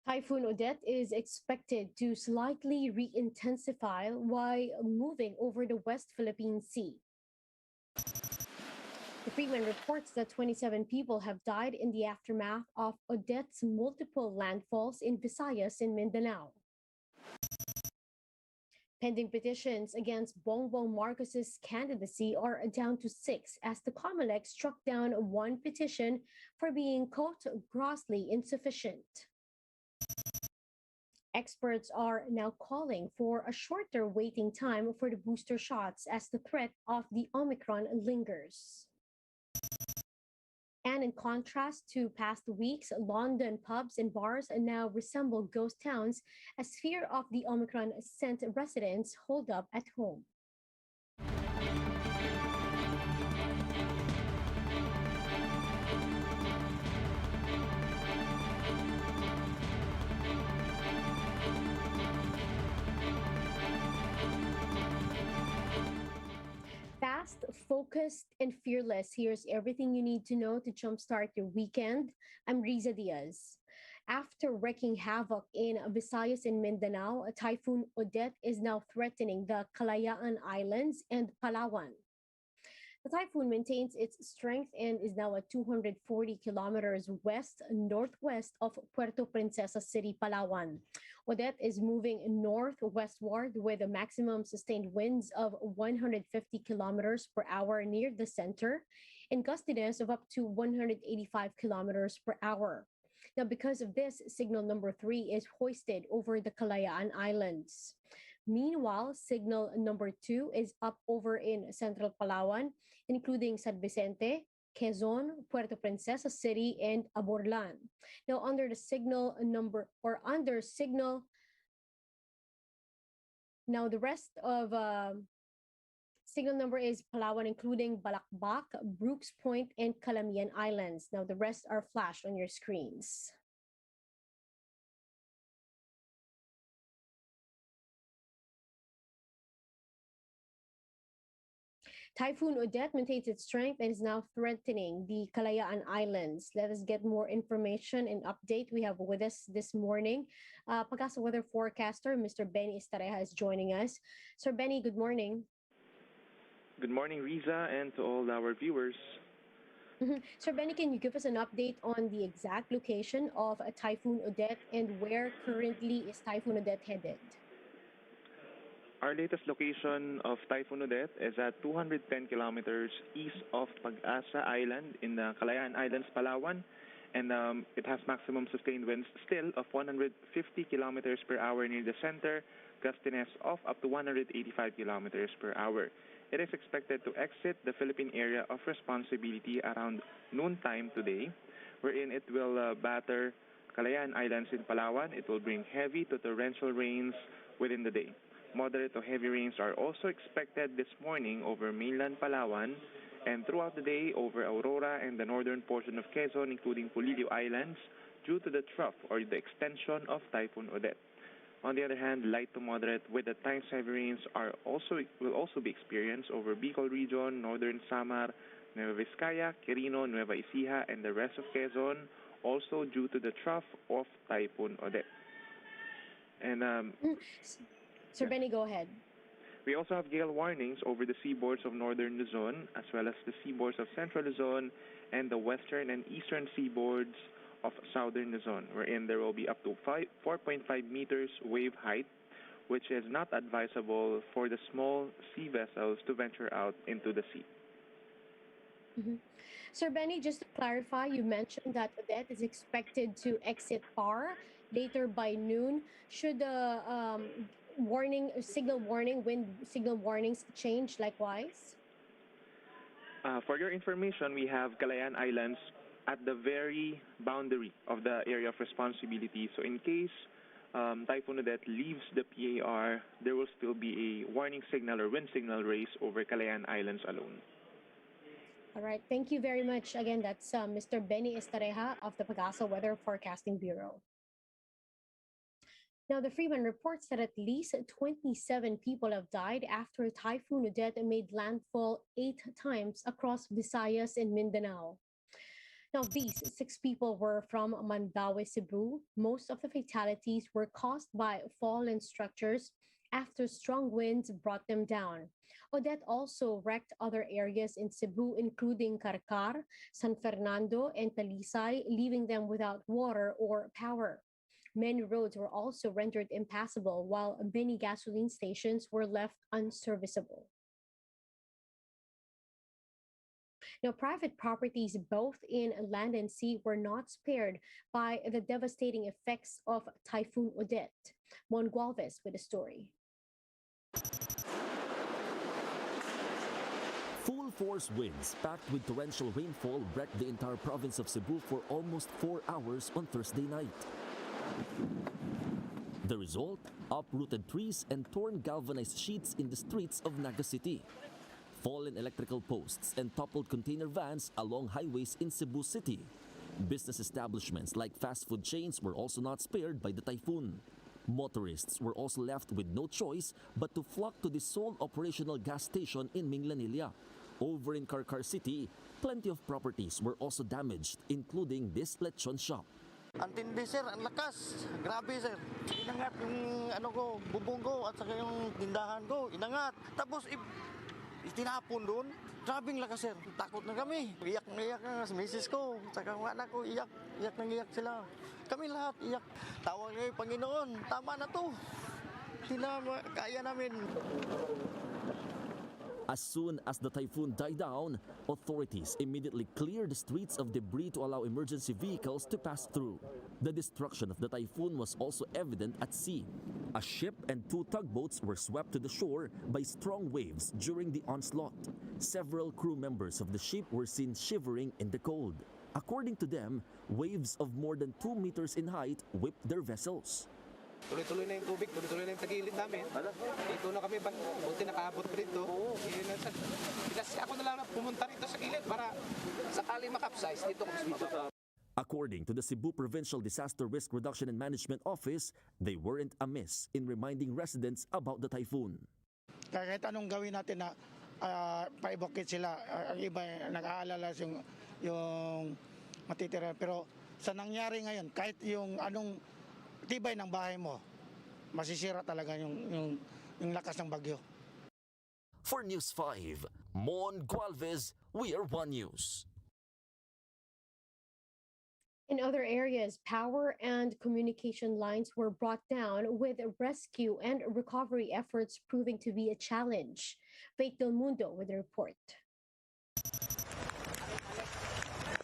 Typhoon Odette is expected to slightly re-intensify while moving over the West Philippine Sea. The Freeman reports that 27 people have died in the aftermath of Odette's multiple landfalls in Visayas in Mindanao. Pending petitions against Bongbong Marcos's candidacy are down to 6 as the Comelec struck down one petition for being, quote, grossly insufficient. Experts are now calling for a shorter waiting time for the booster shots as the threat of the Omicron lingers. And in contrast to past weeks, London pubs and bars now resemble ghost towns as fear of the Omicron sent residents holed up at home. Fast, focused, and fearless. Here's everything you need to know to jumpstart your weekend. I'm Riza Diaz. After wreaking havoc in Visayas and Mindanao, Typhoon Odette is now threatening the Kalayaan Islands and Palawan. The typhoon maintains its strength and is now at 240 kilometers west-northwest of Puerto Princesa City, Palawan. Odette is moving northwestward with a maximum sustained winds of 150 kilometers per hour near the center and gustiness of up to 185 kilometers per hour. Now, because of this, signal number 3 is hoisted over the Kalayaan Islands. Meanwhile, signal number 2 is up over in central Palawan, including San Vicente, Quezon, Puerto Princesa City, and Aborlan. Now, under the signal number or under signal, now the rest of signal number is Palawan, including Balakbak, Brooks Point, and Calamian Islands. Now, the rest are flashed on your screens. Typhoon Odette maintains its strength and is now threatening the Kalayaan Islands. Let us get more information and update we have with us this morning. Pagasa weather forecaster, Mr. Benny Estareja is joining us. Sir Benny, good morning. Good morning, Riza, and to all our viewers. Sir Benny, can you give us an update on the exact location of a Typhoon Odette and where currently is Typhoon Odette headed? Our latest location of Typhoon Odette is at 210 kilometers east of Pag-asa Island in the Kalayaan Islands, Palawan, and it has maximum sustained winds still of 150 kilometers per hour near the center, gustiness of up to 185 kilometers per hour. It is expected to exit the Philippine area of responsibility around noontime today, wherein it will batter Kalayaan Islands in Palawan. It will bring heavy to torrential rains within the day. Moderate to heavy rains are also expected this morning over mainland Palawan and throughout the day over Aurora and the northern portion of Quezon, including Pulilio Islands, due to the trough or the extension of Typhoon Odette. On the other hand, light to moderate with at times heavy rains will also be experienced over Bicol region, northern Samar, Nueva Vizcaya, Quirino, Nueva Ecija, and the rest of Quezon, also due to the trough of Typhoon Odette. And Sir Benny, go ahead. we also have gale warnings over the seaboards of northern Luzon, as well as the seaboards of central Luzon and the western and eastern seaboards of southern Luzon, wherein there will be up to 4.5 meters wave height, which is not advisable for the small sea vessels to venture out into the sea. Mhm. Sir Benny, just to clarify, you mentioned that Odette is expected to exit PAR later by noon. Should the wind signal warnings change likewise? For your information, we have Calayan Islands at the very boundary of the area of responsibility. So in case Typhoon Odette leaves the PAR, there will still be a warning signal or wind signal raised over Calayan Islands alone. All right. Thank you very much. Again, that's Mr. Benny Estareja of the Pagasa Weather Forecasting Bureau. Now, the Freeman reports that at least 27 people have died after Typhoon Odette made landfall 8 times across Visayas and Mindanao. Now, these 6 people were from Mandaue, Cebu. Most of the fatalities were caused by fallen structures after strong winds brought them down. Odette also wrecked other areas in Cebu, including Carcar, San Fernando, and Talisay, leaving them without water or power. Many roads were also rendered impassable, while many gasoline stations were left unserviceable. Now, private properties both in land and sea were not spared by the devastating effects of Typhoon Odette. Mon Gualvez with a story. Full force winds packed with torrential rainfall wrecked the entire province of Cebu for almost 4 hours on Thursday night. The result? Uprooted trees and torn galvanized sheets in the streets of Naga City. Fallen electrical posts and toppled container vans along highways in Cebu City. Business establishments like fast food chains were also not spared by the typhoon. Motorists were also left with no choice but to flock to the sole operational gas station in Minglanilla. Over in Carcar City, plenty of properties were also damaged, including this lechon shop. Ang tindi sir, ang lakas. Grabe sir. Inangat yung bubong ko at saka yung tindahan ko. Inangat. Tapos itinapon doon. Grabing lakas sir. Takot na kami. Iyak na iyak na sa misis ko. Saka mga anak ko, iyak na iyak sila. Kami lahat iyak. Tawag ngayon, Panginoon, tama na to. Hindi na kaya namin. As soon as the typhoon died down, authorities immediately cleared the streets of debris to allow emergency vehicles to pass through. The destruction of the typhoon was also evident at sea. A ship and 2 tugboats were swept to the shore by strong waves during the onslaught. Several crew members of the ship were seen shivering in the cold. According to them, waves of more than 2 meters in height whipped their vessels. Tuloy-tuloy na yung tubig, tuloy-tuloy na yung tagilid namin. Dito na kami, buti nakaabot dito. Kasi ako na lang na pumunta rito sa gilid para sakali makapsize, dito kami sumababa. According to the Cebu Provincial Disaster Risk Reduction and Management Office, they weren't amiss in reminding residents about the typhoon. Kahit anong gawin natin na pa-evacuate sila, ang iba nag-aalala yung matitira. Pero sa nangyari ngayon, kahit yung anong tibay ng bahay mo, masisira talaga yung lakas ng bagyo. For News 5, Mon Gualvez, we are One News. In other areas, power and communication lines were brought down, with rescue and recovery efforts proving to be a challenge. Faith Del Mundo with a report.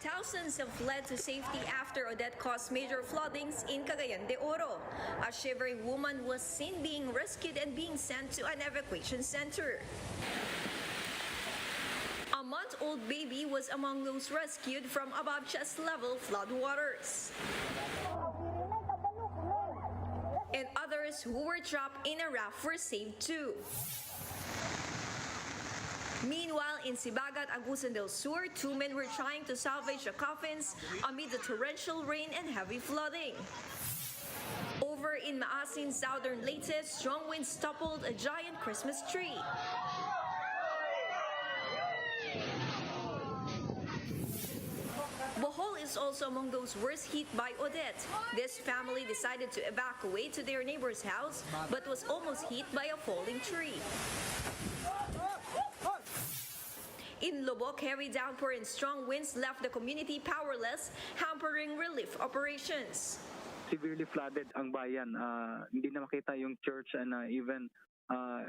Thousands have fled to safety after Odette caused major floodings in Cagayan de Oro. A shivering woman was seen being rescued and being sent to an evacuation center. A month-old baby was among those rescued from above chest-level floodwaters. And others who were trapped in a raft were saved too. Meanwhile, in Sibagat, Agusan del Sur, 2 men were trying to salvage the coffins amid the torrential rain and heavy flooding. Over in Maasin, southern Leyte, strong winds toppled a giant Christmas tree. Bohol is also among those worst hit by Odette. This family decided to evacuate to their neighbor's house, but was almost hit by a falling tree. In Lubok, heavy downpour and strong winds left the community powerless, hampering relief operations. Severely flooded ang bayan. Hindi na makita yung church and even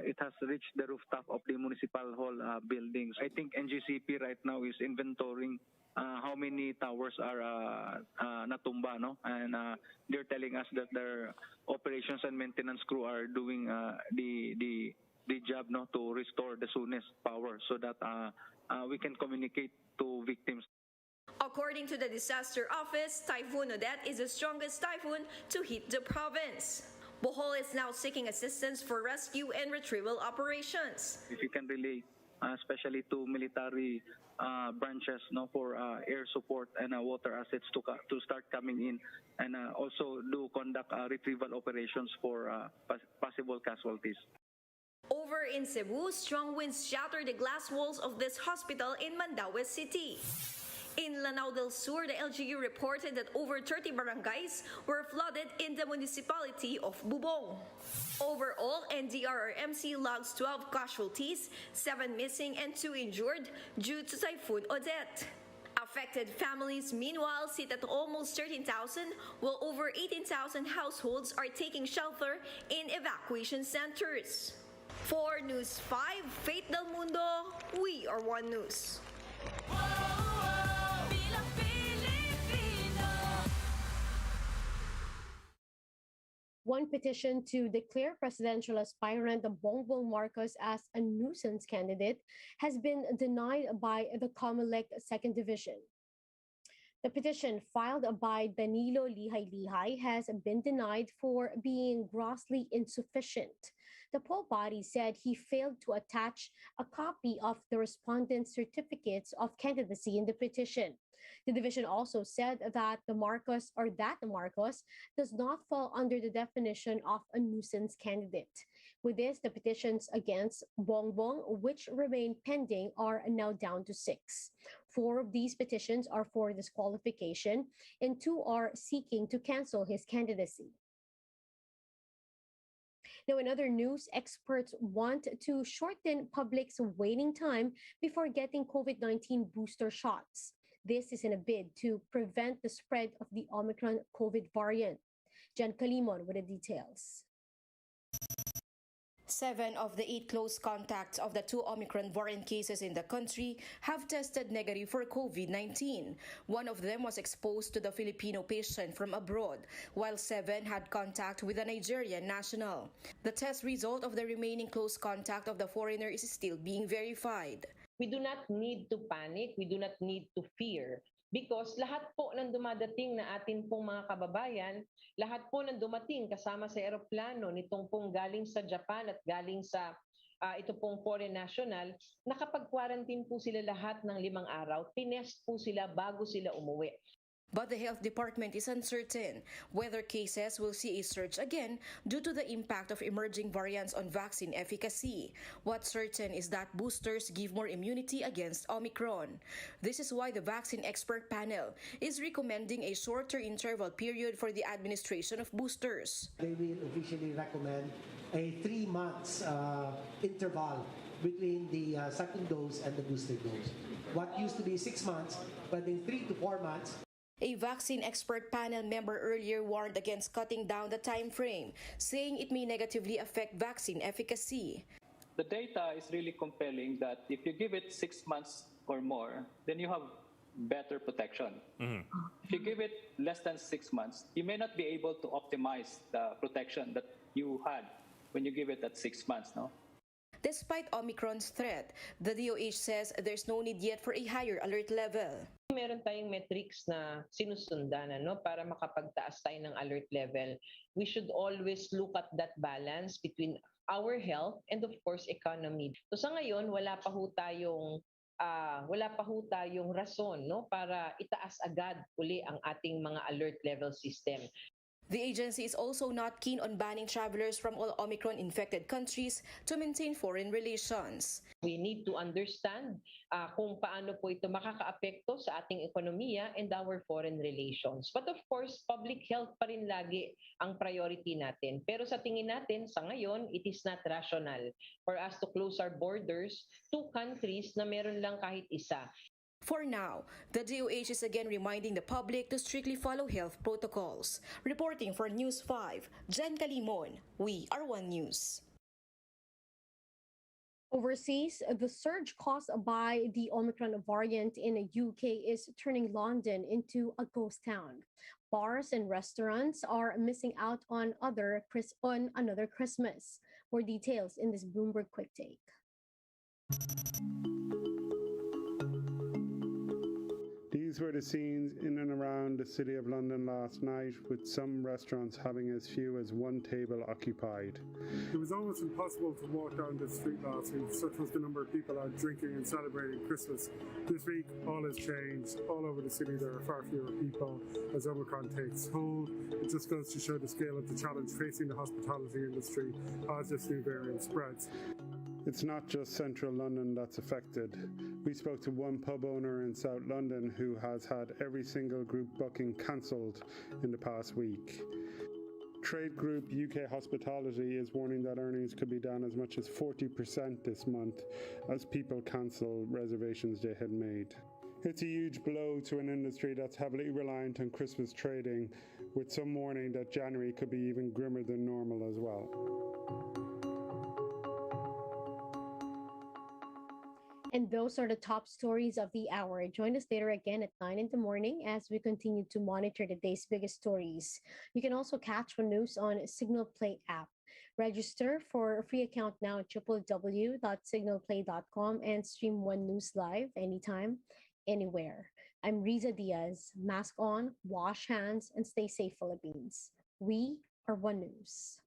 it has reached the rooftop of the municipal hall buildings. I think NGCP right now is inventorying how many towers are natumba, no? And they're telling us that their operations and maintenance crew are doing the job, no, to restore the soonest power so that we can communicate to victims. According to the disaster office, Typhoon Odette is the strongest typhoon to hit the province. Bohol is now seeking assistance for rescue and retrieval operations. If you can relay, especially to military branches, no, for air support and water assets to start coming in, and also do conduct retrieval operations for possible casualties. Over in Cebu, strong winds shattered the glass walls of this hospital in Mandaue City. In Lanao del Sur, the LGU reported that over 30 barangays were flooded in the municipality of Bubong. Overall, NDRRMC logs 12 casualties, 7 missing and 2 injured due to Typhoon Odette. Affected families, meanwhile, sit at almost 13,000, while over 18,000 households are taking shelter in evacuation centers. For News 5, Faith Del Mundo, we are One News. One petition to declare presidential aspirant Bongbong Marcos as a nuisance candidate has been denied by the Comelec Second Division. The petition filed by Danilo Lihay-Lihay has been denied for being grossly insufficient. The poll body said he failed to attach a copy of the respondent's certificates of candidacy in the petition. The division also said that the Marcos does not fall under the definition of a nuisance candidate. With this, the petitions against Bongbong, which remain pending, are now down to 6. 4 of these petitions are for disqualification, and 2 are seeking to cancel his candidacy. Now, in other news, experts want to shorten public's waiting time before getting COVID-19 booster shots. This is in a bid to prevent the spread of the Omicron COVID variant. Jan Calimon with the details. 7 of the 8 close contacts of the 2 Omicron variant cases in the country have tested negative for COVID-19. 1 of them was exposed to the Filipino patient from abroad, while 7 had contact with a Nigerian national. The test result of the remaining close contact of the foreigner is still being verified. We do not need to panic, we do not need to fear. Because lahat po ng dumadating na atin pong mga kababayan, lahat po ng dumating kasama sa eroplano nitong pong galing sa Japan at galing sa ito pong foreign national, nakapag-quarantine po sila lahat ng 5 araw, tinest po sila bago sila umuwi. But the health department is uncertain whether cases will see a surge again due to the impact of emerging variants on vaccine efficacy. What's certain is that boosters give more immunity against Omicron. This is why the vaccine expert panel is recommending a shorter interval period for the administration of boosters. They will officially recommend a 3 months interval between the second dose and the booster dose. What used to be 6 months, but in 3 to 4 months. A vaccine expert panel member earlier warned against cutting down the time frame, saying it may negatively affect vaccine efficacy. The data is really compelling that if you give it 6 months or more, then you have better protection. If you give it less than 6 months, you may not be able to optimize the protection that you had when you give it at 6 months, no? Despite Omicron's threat, the DOH says there's no need yet for a higher alert level. Meron tayong metrics na sinusundan para makapagtaas tayo ng alert level. We should always look at that balance between our health and of course economy. So sa ngayon wala pa ho tayong rason para itaas agad uli ang ating mga alert level system. The agency is also not keen on banning travelers from all Omicron-infected countries to maintain foreign relations. We need to understand kung paano po ito makakaapekto sa ating ekonomiya and our foreign relations. But of course, public health pa rin lagi ang priority natin. Pero sa tingin natin, sa ngayon, it is not rational for us to close our borders to countries na meron lang kahit isa. For now, the DOH is again reminding the public to strictly follow health protocols. Reporting for News 5, Jen Calimon, we are One News. Overseas, the surge caused by the Omicron variant in the UK is turning London into a ghost town. Bars and restaurants are missing out on another Christmas. More details in this Bloomberg Quick Take. These were the scenes in and around the City of London last night, with some restaurants having as few as 1 table occupied. It was almost impossible to walk down the street last week, such was the number of people out drinking and celebrating Christmas. This week, all has changed. All over the city, there are far fewer people as Omicron takes hold. It just goes to show the scale of the challenge facing the hospitality industry as this new variant spreads. It's not just central London that's affected. We spoke to one pub owner in South London who has had every single group booking cancelled in the past week. Trade group UK Hospitality is warning that earnings could be down as much as 40% this month as people cancel reservations they had made. It's a huge blow to an industry that's heavily reliant on Christmas trading, with some warning that January could be even grimmer than normal as well. And those are the top stories of the hour. Join us later again at 9 in the morning as we continue to monitor the day's biggest stories. You can also catch One News on Signal Play app. Register for a free account now at www.signalplay.com and stream One News live anytime, anywhere. I'm Riza Diaz. Mask on, wash hands, and stay safe, Philippines. We are One News.